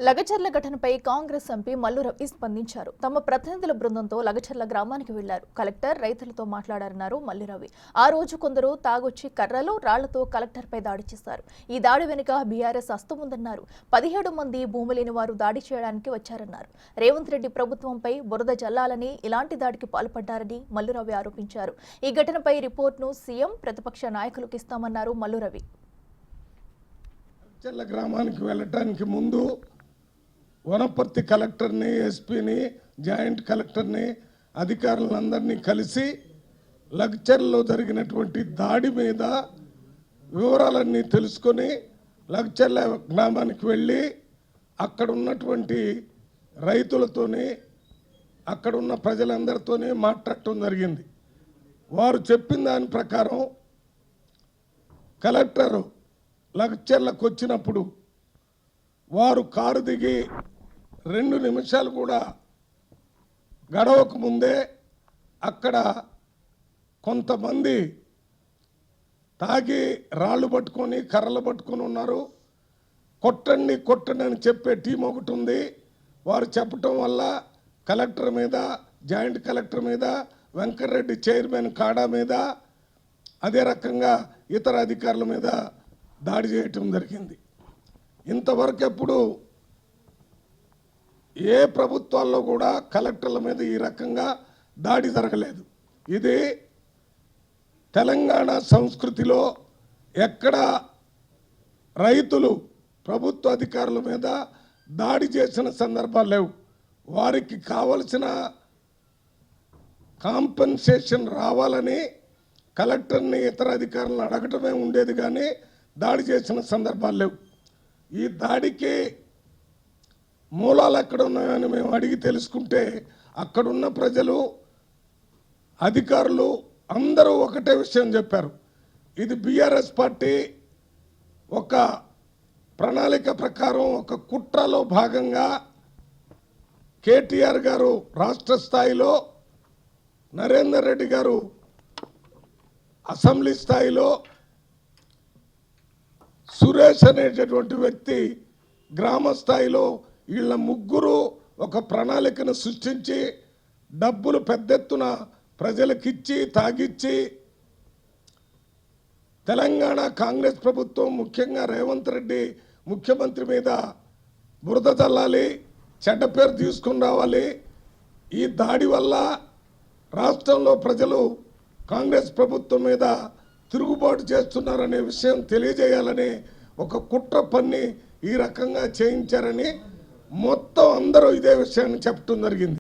లగచర్ల ఘటనపై కాంగ్రెస్ ఎంపీ మల్లు రవి స్పందించారు. తమ ప్రతినిధుల బృందంతో లగచర్ల గ్రామానికి వెళ్లారు. కలెక్టర్ రైతులతో మాట్లాడారన్నారు మల్లు రవి. ఆ రోజు కొందరు తాగొచ్చి కర్రలు, రాళ్లతో కలెక్టర్పై దాడి చేశారు. ఈ దాడి వెనుక బీఆర్ఎస్ హస్తముందన్నారు. 17 మంది భూమి లేని వారు దాడి చేయడానికి వచ్చారన్నారు. రేవంత్ రెడ్డి ప్రభుత్వంపై బురద జల్లాలని ఇలాంటి దాడికి పాల్పడ్డారని మల్లు రవి ఆరోపించారు. ఈ ఘటనపై రిపోర్ట్ను సీఎం, ప్రతిపక్ష నాయకులకు ఇస్తామన్నారు మల్లు రవి. లగచర్ల గ్రామానికి వెళ్ళటానికి ముందు వనపర్తి కలెక్టర్ని, ఎస్పీని, జాయింట్ కలెక్టర్ని, అధికారులందరినీ కలిసి లగచర్లలో జరిగినటువంటి దాడి మీద వివరాలన్నీ తెలుసుకొని లగచర్ల గ్రామానికి వెళ్ళి అక్కడ ఉన్నటువంటి రైతులతోని, అక్కడ ఉన్న ప్రజలందరితోని మాట్లాడటం జరిగింది. వారు చెప్పిన దాని ప్రకారం కలెక్టరు లగచర్లకు వచ్చినప్పుడు వారు కారు దిగి 2 నిమిషాలు కూడా గడవక ముందే అక్కడ కొంతమంది తాగి రాళ్ళు పట్టుకొని, కర్రలు పట్టుకొని ఉన్నారు. కొట్టండి కొట్టండి అని చెప్పే టీం ఒకటి ఉంది. వారు చెప్పటం వల్ల కలెక్టర్ మీద, జాయింట్ కలెక్టర్ మీద, వెంకటరెడ్డి చైర్మన్ కాడా మీద, అదే రకంగా ఇతర అధికారుల మీద దాడి చేయటం జరిగింది. ఇంతవరకు ఎప్పుడు ఏ ప్రభుత్వాల్లో కూడా కలెక్టర్ల మీద ఈ రకంగా దాడి జరగలేదు. ఇది తెలంగాణ సంస్కృతిలో ఎక్కడ రైతులు ప్రభుత్వ అధికారుల మీద దాడి చేసిన సందర్భాలు లేవు. వారికి కావలసిన కాంపెన్సేషన్ రావాలని కలెక్టర్ని, ఇతర అధికారులను అడగటమే ఉండేది, కానీ దాడి చేసిన సందర్భాలు లేవు. ఈ దాడికి మూలాలు ఎక్కడ ఉన్నాయని మేము అడిగి తెలుసుకుంటే అక్కడున్న ప్రజలు, అధికారులు అందరూ ఒకటే విషయం చెప్పారు. ఇది బీఆర్ఎస్ పార్టీ ఒక ప్రణాళిక ప్రకారం, ఒక కుట్రలో భాగంగా కేటీఆర్ గారు రాష్ట్ర స్థాయిలో, నరేందర్ రెడ్డి గారు అసెంబ్లీ స్థాయిలో, సురేష్ అనేటటువంటి వ్యక్తి గ్రామ స్థాయిలో, వీళ్ళ ముగ్గురు ఒక ప్రణాళికను సృష్టించి డబ్బులు పెద్ద ఎత్తున ప్రజలకిచ్చి, తాగిచ్చి తెలంగాణ కాంగ్రెస్ ప్రభుత్వం, ముఖ్యంగా రేవంత్ రెడ్డి ముఖ్యమంత్రి మీద బురద చల్లాలి, చెడ్డ పేరు తీసుకుని రావాలి. ఈ దాడి వల్ల రాష్ట్రంలో ప్రజలు కాంగ్రెస్ ప్రభుత్వం మీద తిరుగుబాటు చేస్తున్నారనే విషయం తెలియజేయాలని ఒక కుట్ర పన్ని ఈ రకంగా చేయించారని మొత్తం అందరూ ఇదే విషయాన్ని చెప్పడం జరిగింది.